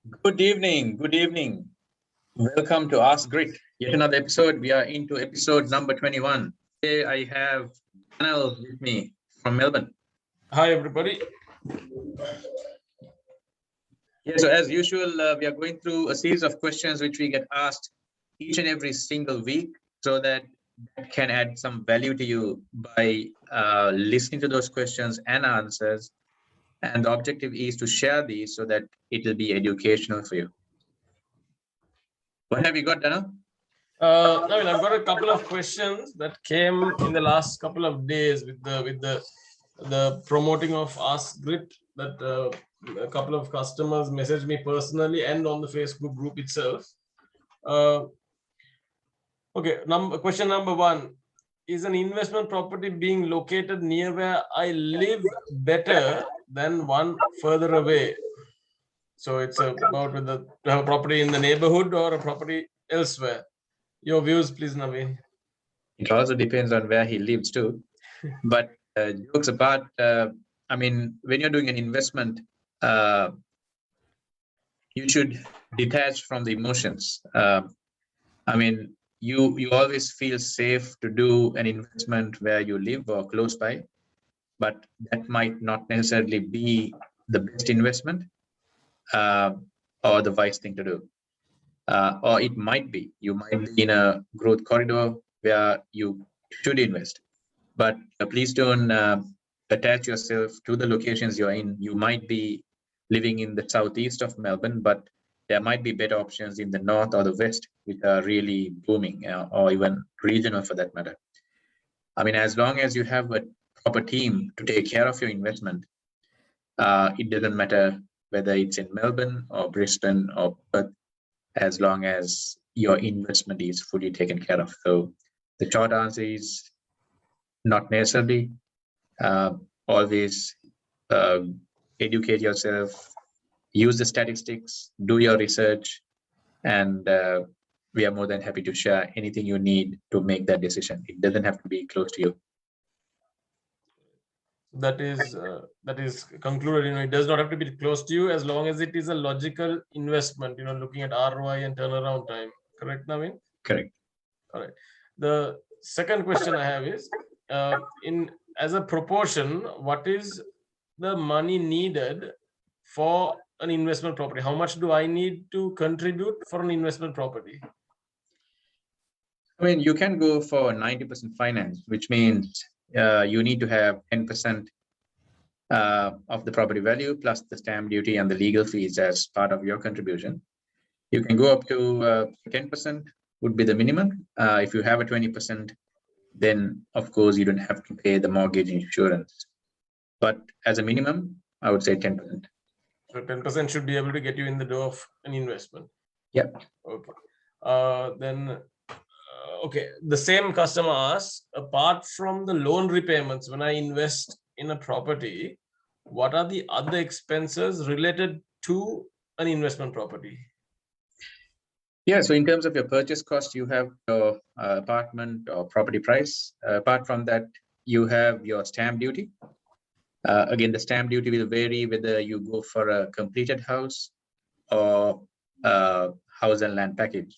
Good evening. Good evening. Welcome to Ask Grit. Yet another episode. We are into episode number 21. Today I have Daniel with me from Melbourne. Hi, everybody. Yeah, so as usual, we are going through a series of questions which we get asked each and every single week so that can add some value to you by listening to those questions and answers. And the objective is to share these so that it will be educational for you. What have you got, Daniel? I've got a couple of questions that came in the last couple of days with the promoting of Ask Grit. That a couple of customers messaged me personally and on the Facebook group itself. Okay, question number one: is an investment property being located near where I live better than one further away? So it's about whether to have a property in the neighborhood or a property elsewhere. Your views, please, Naveen. It also depends on where he lives too. But jokes apart, when you're doing an investment, you should detach from the emotions. You always feel safe to do an investment where you live or close by, but that might not necessarily be the best investment or the wise thing to do. Or it might be. You might be in a growth corridor where you should invest. But please don't attach yourself to the locations you're in. You might be living in the southeast of Melbourne, but there might be better options in the north or the west, which are really booming, or even regional for that matter. I mean, as long as you have a proper team to take care of your investment, it doesn't matter whether it's in Melbourne or Brisbane or Perth, as long as your investment is fully taken care of. So the short answer is not necessarily. Always educate yourself, use the statistics, do your research, and we are more than happy to share anything you need to make that decision. It doesn't have to be close to you. That is concluded. It does not have to be close to you as long as it is a logical investment. Looking at ROI and turnaround time. Correct, Naveen? Correct. All right. The second question I have is, as a proportion, what is the money needed for an investment property? How much do I need to contribute for an investment property? I mean, you can go for 90% finance, which means you need to have 10% of the property value plus the stamp duty and the legal fees as part of your contribution. You can go up to 10% would be the minimum. If you have a 20%, then of course you don't have to pay the mortgage insurance. But as a minimum, I would say 10%. So 10% should be able to get you in the door of an investment. Yep. Okay. Okay. The same customer asks, apart from the loan repayments, when I invest in a property, what are the other expenses related to an investment property? Yeah, so in terms of your purchase cost, you have your apartment or property price. Apart from that, you have your stamp duty. Again, the stamp duty will vary whether you go for a completed house or a house and land package.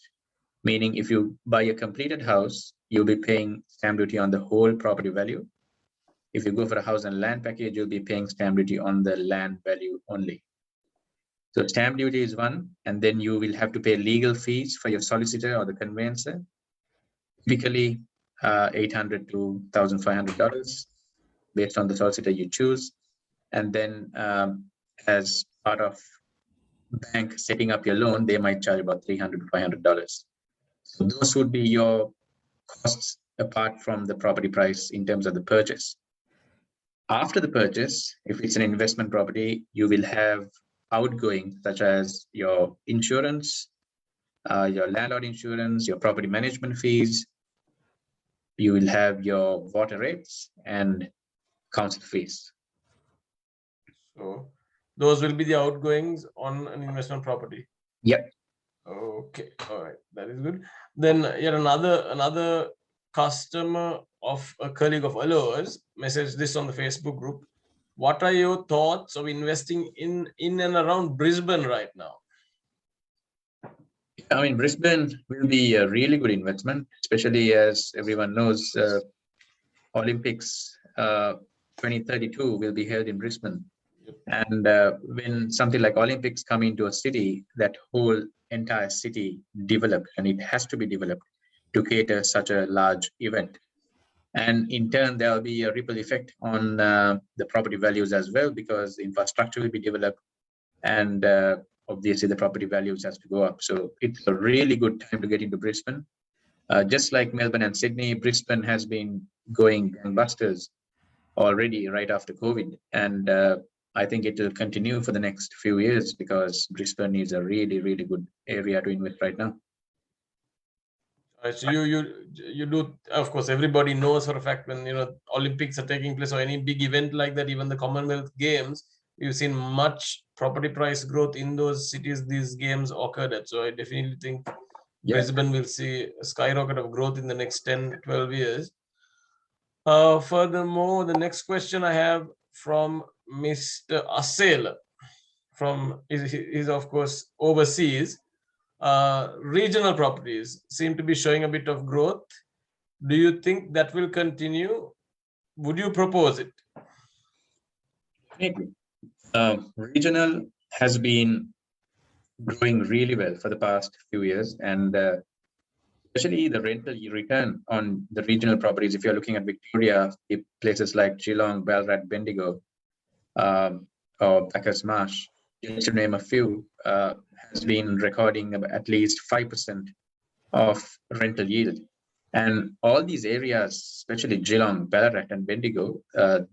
Meaning, if you buy a completed house, you'll be paying stamp duty on the whole property value. If you go for a house and land package, you'll be paying stamp duty on the land value only. So stamp duty is one, and then you will have to pay legal fees for your solicitor or the conveyancer, typically $800 to $1,500 based on the solicitor you choose. And then as part of bank setting up your loan, they might charge about $300 to $500. So those would be your costs apart from the property price in terms of the purchase. After the purchase, if it's an investment property, you will have outgoing such as your insurance, your landlord insurance, your property management fees. You will have your water rates and council fees. So those will be the outgoings on an investment property. Yep. Okay. All right. That is good. Then yet another customer of a colleague of ours messaged this on the Facebook group. What are your thoughts of investing in and around Brisbane right now? I mean, Brisbane will be a really good investment, especially as everyone knows, Olympics 2032 will be held in Brisbane. And when something like Olympics come into a city, that whole entire city developed, and it has to be developed to cater such a large event. And in turn, there will be a ripple effect on the property values as well, because infrastructure will be developed, and obviously the property values has to go up. So it's a really good time to get into Brisbane. Just like Melbourne and Sydney, Brisbane has been going gangbusters already right after COVID. And I think it will continue for the next few years because Brisbane is a really, really good area to invest right now. So you do, of course, everybody knows for a fact when Olympics are taking place or any big event like that, even the Commonwealth Games, you've seen much property price growth in those cities these games occurred at. So I definitely think Brisbane will see a skyrocket of growth in the next 10, 12 years. Furthermore, the next question I have from Mr. Asel is of course overseas. Regional properties seem to be showing a bit of growth. Do you think that will continue? Would you propose it? Regional has been growing really well for the past few years, and especially the rental return on the regional properties. If you're looking at Victoria, places like Geelong, Ballarat, Bendigo, or Bacchus Marsh, just to name a few, has been recording at least 5% of rental yield. And all these areas, especially Geelong, Ballarat, and Bendigo,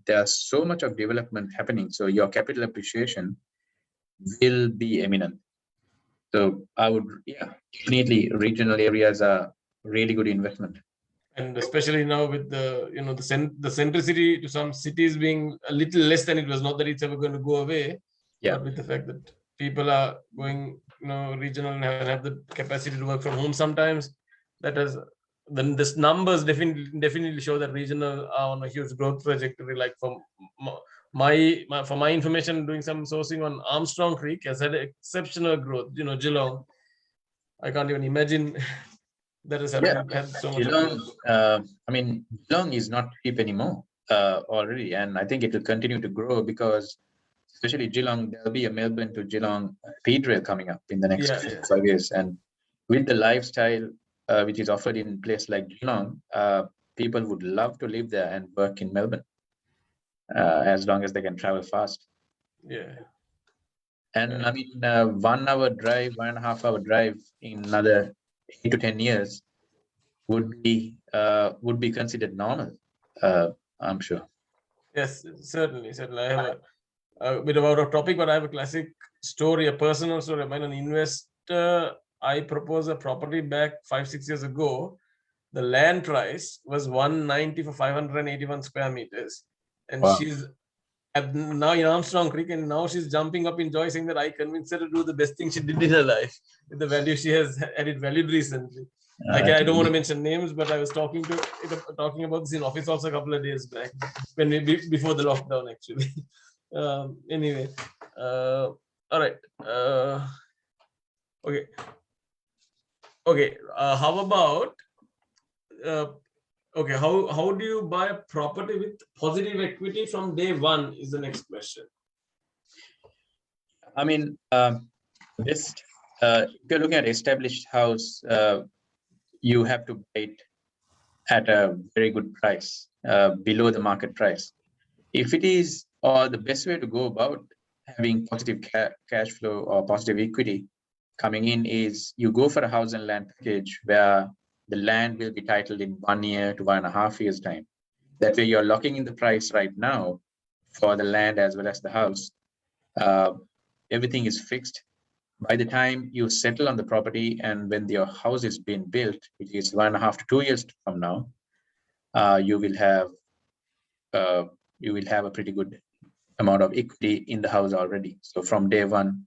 there's so much of development happening. So your capital appreciation will be eminent. So I would, definitely regional areas are really good investment. And especially now with the the centricity to some cities being a little less than it was, not that it's ever going to go away, but with the fact that people are going regional and have the capacity to work from home sometimes, that has then this numbers definitely show that regional are on a huge growth trajectory. Like from for my information, doing some sourcing on Armstrong Creek has had exceptional growth. Geelong, I can't even imagine that has had so much Geelong, growth. I mean, Geelong is not cheap anymore already, and I think it will continue to grow because, especially Geelong, there'll be a Melbourne to Geelong feed rail coming up in the next 5 years, and with the lifestyle which is offered in a place like Geelong, people would love to live there and work in Melbourne as long as they can travel fast. And I mean, 1 hour drive, 1.5 hour drive in another 8 to 10 years would be considered normal. I'm sure. Yes, certainly. I have a bit of out of topic, but I have a classic story, a personal story. I'm an investor. I proposed a property back 5-6 years ago. The land price was 190 for 581 square meters, and she's now in Armstrong Creek, and now she's jumping up in joy, saying that I convinced her to do the best thing she did in her life with the value she has had it valued recently. I don't want to mention names, but I was talking about this in office also a couple of days back, before the lockdown actually. Anyway, all right. Okay. How about how do you buy a property with positive equity from day one is the next question. I mean, if you're looking at established house, you have to buy it at a very good price, below the market price. If it is, or the best way to go about having positive cash flow or positive equity coming in is you go for a house and land package where the land will be titled in 1 year to 1.5 years time. That way you're locking in the price right now for the land as well as the house. Everything is fixed. By the time you settle on the property and when your house is being built, which is 1.5 to 2 years from now, you will have a pretty good amount of equity in the house already. So from day one,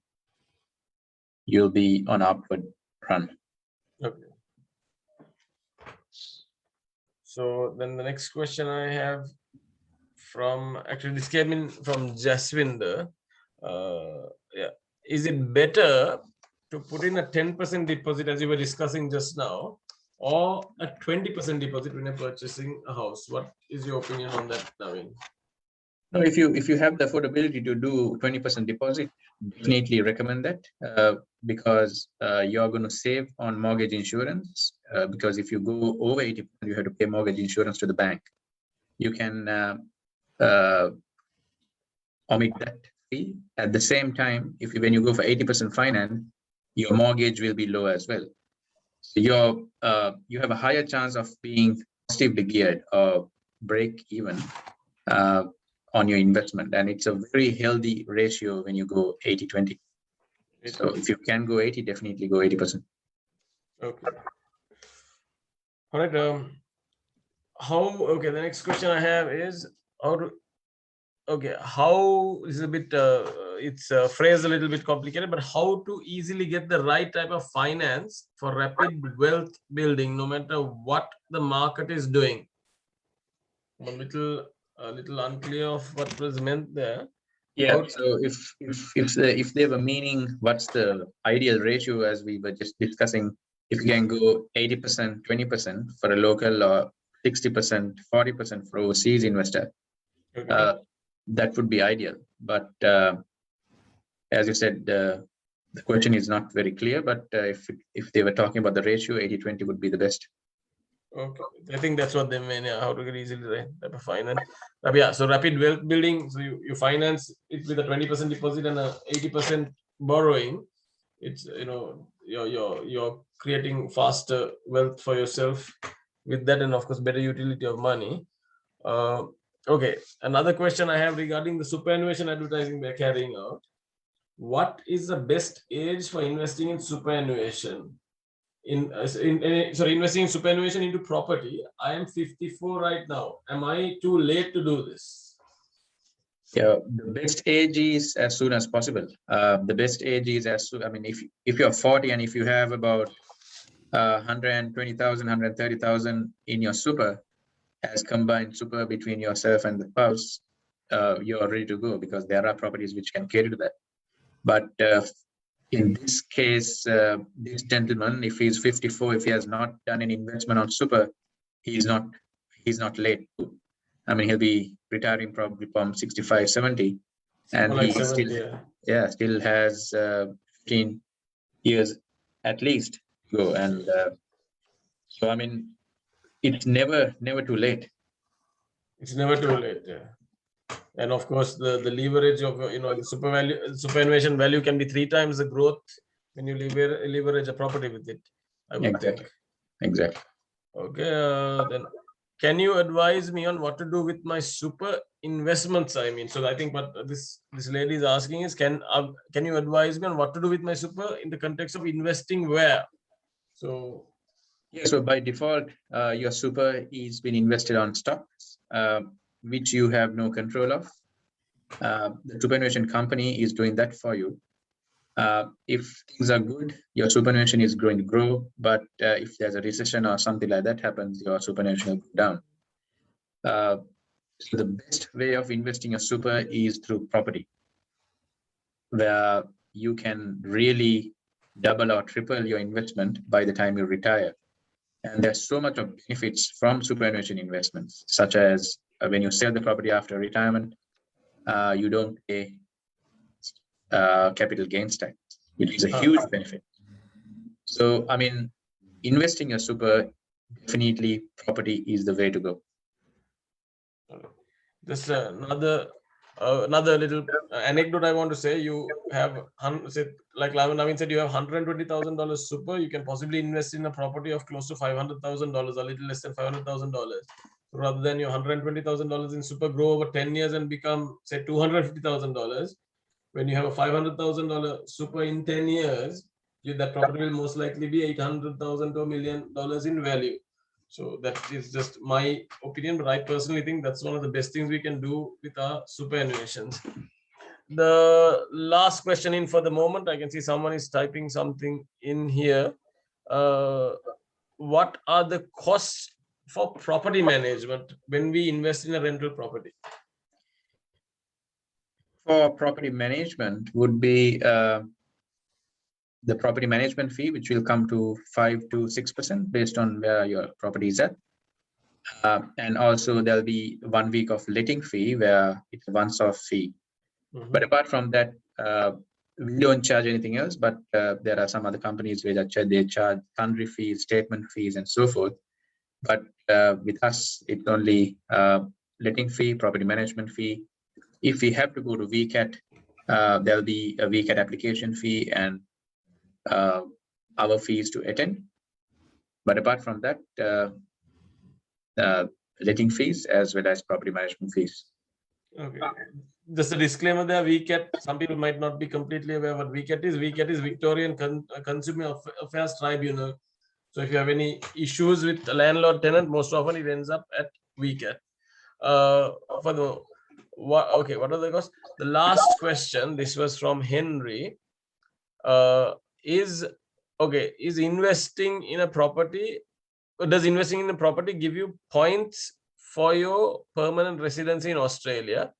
you'll be on upward run. Okay. So then the next question I have actually this came in from Jaswinder. Is it better to put in a 10% deposit, as you were discussing just now, or a 20% deposit when you're purchasing a house? What is your opinion on that, Naveen? No, if you have the affordability to do 20% deposit, definitely recommend that because you're going to save on mortgage insurance. Because if you go over 80%, you have to pay mortgage insurance to the bank. You can omit that fee. At the same time, when you go for 80% finance, your mortgage will be low as well. So you have a higher chance of being positively geared or break even on your investment, and it's a very healthy ratio when you go 80-20. So if you can go 80, definitely go 80%. Okay. All right. Okay, the next question I have is how is a bit it's phrased a little bit complicated, but how to easily get the right type of finance for rapid wealth building, no matter what the market is doing? I'm a little unclear of what was meant there. Yeah. So if they were meaning what's the ideal ratio, as we were just discussing, if you can go 80%, 20% for a local, or 60%, 40% for overseas investor, that would be ideal. But as you said, the question is not very clear. But if they were talking about the ratio, 80-20 would be the best. Okay, I think that's what they mean. Yeah, how to get easily the right type of finance. Yeah, so rapid wealth building. So you finance it with a 20% deposit and a 80% borrowing. It's you're creating faster wealth for yourself with that, and of course better utility of money. Okay, another question I have regarding the superannuation advertising we're carrying out. What is the best age for investing in superannuation? Investing in superannuation into property. I am 54 right now. Am I too late to do this? Yeah, the best age is as soon as possible. The best age is as soon. I mean, if you're 40 and if you have about 120,000, 130,000 in your super, as combined super between yourself and the spouse, you're ready to go, because there are properties which can cater to that. But in this case, this gentleman, if he's 54, if he has not done an investment on super, he's not late. I mean, he'll be retiring probably from 65, 70, and he still has 15 years at least to go. And so, I mean, it's never too late. It's never too late. Yeah. And of course, the leverage of the superannuation value can be 3 times the growth when you leverage a property with it, I would think. Exactly. Okay, then can you advise me on what to do with my super investments? I mean, so I think what this lady is asking is, can you advise me on what to do with my super in the context of investing where? So yeah, so by default, your super is been invested on stocks, which you have no control of. The superannuation company is doing that for you. If things are good, your superannuation is going to grow. But if there's a recession or something like that happens, your superannuation will go down. So the best way of investing your super is through property, where you can really double or triple your investment by the time you retire. And there's so much of benefits from superannuation investments, such as when you sell the property after retirement, you don't pay capital gains tax, which is a huge benefit. So, I mean, investing your super, definitely property is the way to go. Just another little anecdote I want to say. You have, like Naveen said, you have $120,000 super. You can possibly invest in a property of close to $500,000, a little less than $500,000. Rather than your $120,000 in super grow over 10 years and become, say, $250,000. When you have a $500,000 super in 10 years, that property will most likely be $800,000 to $1 million in value. So that is just my opinion, but I personally think that's one of the best things we can do with our superannuations. The last question in for the moment, I can see someone is typing something in here. What are the costs for property management when we invest in a rental property? For property management would be the property management fee, which will come to 5 to 6% based on where your property is at. And also there'll be 1 week of letting fee where it's a once-off fee. But apart from that, we don't charge anything else, but there are some other companies where they charge sundry fees, statement fees, and so forth. But with us, it's only letting fee, property management fee. If we have to go to VCAT, there'll be a VCAT application fee and our fees to attend. But apart from that, letting fees as well as property management fees. Okay. Just a disclaimer there, VCAT, some people might not be completely aware what VCAT is. VCAT is Victorian Consumer Affairs Tribunal. So if you have any issues with the landlord tenant, most often it ends up at VCAT. What are the costs? The last question, this was from Henry. Is investing in a property, does investing in a property give you points for your permanent residency in Australia?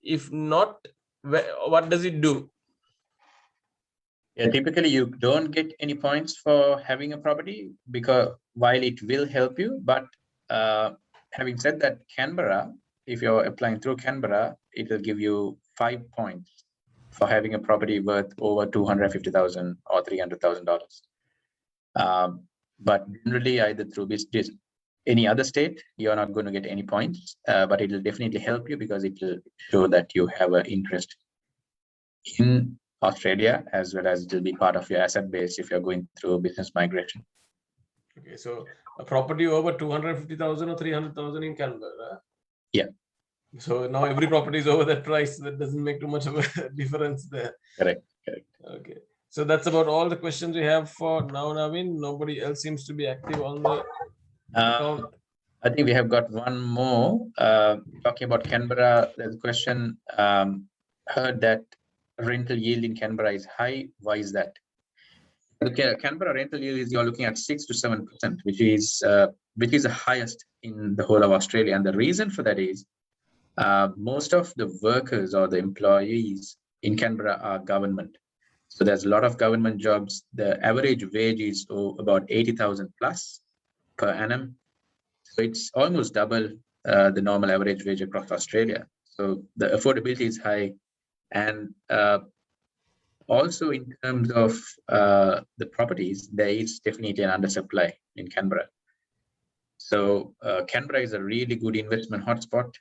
If not, what does it do? Yeah, typically you don't get any points for having a property, because while it will help you, but having said that, Canberra, if you're applying through Canberra, it will give you 5 points for having a property worth over $250,000 or $300,000. But generally, either through any other state, you're not going to get any points, but it will definitely help you because it will show that you have an interest in Australia, as well as it will be part of your asset base if you're going through business migration. Okay, so a property over 250,000 or 300,000 in Canberra. Yeah. So now every property is over that price. That doesn't make too much of a difference there. Correct. Okay. So that's about all the questions we have for now, Naveen. Nobody else seems to be active on the account. I think we have got one more talking about Canberra. There's a question. Heard that rental yield in Canberra is high. Why is that? Okay, Canberra rental yield is, you're looking at 6 to 7%, which is the highest in the whole of Australia. And the reason for that is most of the workers or the employees in Canberra are government. So there's a lot of government jobs. The average wage is about 80,000 plus per annum. So it's almost double the normal average wage across Australia. So the affordability is high. And also in terms of the properties, there is definitely an undersupply in Canberra. So Canberra is a really good investment hotspot.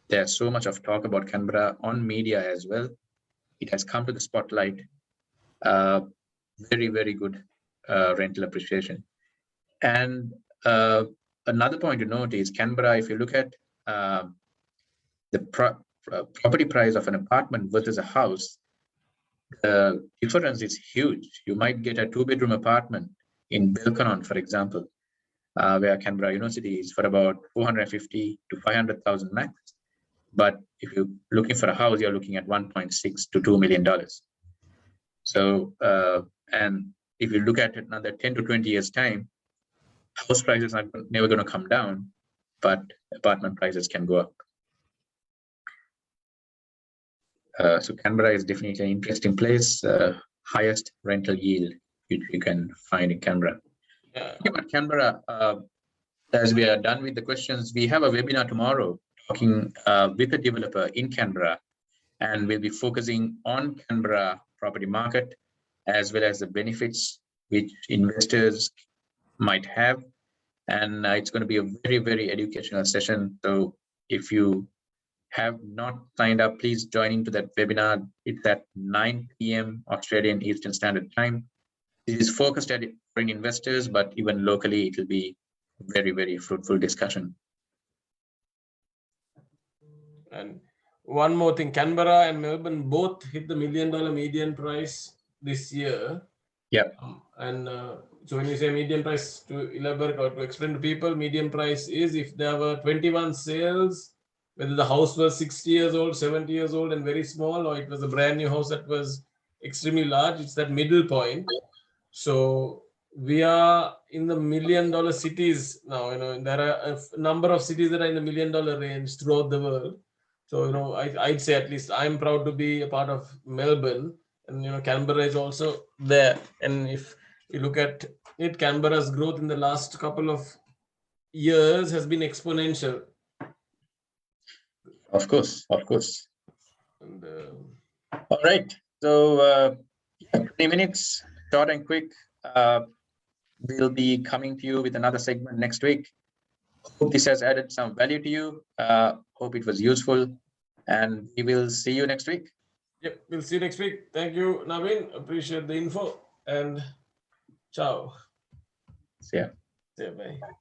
There's so much of talk about Canberra on media as well. It has come to the spotlight. Very, very good rental appreciation. And another point to note is Canberra, if you look at the property price of an apartment versus a house, the difference is huge. You might get a 2-bedroom apartment in Belconnen, for example, where Canberra University is, for about 450 to 500,000 max. But if you're looking for a house, you're looking at 1.6 to $2 million. So, and if you look at it another 10 to 20 years time, house prices are never going to come down, but apartment prices can go up. So Canberra is definitely an interesting place. Highest rental yield you can find in Canberra. But Canberra, as we are done with the questions, we have a webinar tomorrow talking with a developer in Canberra, and we'll be focusing on Canberra property market as well as the benefits which investors might have. And it's going to be a very, very educational session. So if you have not signed up, please join into that webinar. It's at 9 p.m. Australian Eastern Standard Time. This is focused at foreign investors, but even locally, it will be very, very fruitful discussion. And one more thing, Canberra and Melbourne both hit the $1 million median price this year. Yeah. So when you say median price, to elaborate or to explain to people, median price is if there were 21 sales, whether the house was 60 years old, 70 years old and very small, or it was a brand new house that was extremely large. It's that middle point. So we are in the $1 million cities now. There are a number of cities that are in the $1 million range throughout the world. So I'd say at least I'm proud to be a part of Melbourne, and Canberra is also there. And if you look at it, Canberra's growth in the last couple of years has been exponential. Of course, of course. And All right. So 20 minutes, short and quick. We'll be coming to you with another segment next week. Hope this has added some value to you. Hope it was useful, and we will see you next week. yep, we'll see you next week. Thank you, Naveen. Appreciate the info, and ciao. See ya. See ya, bye.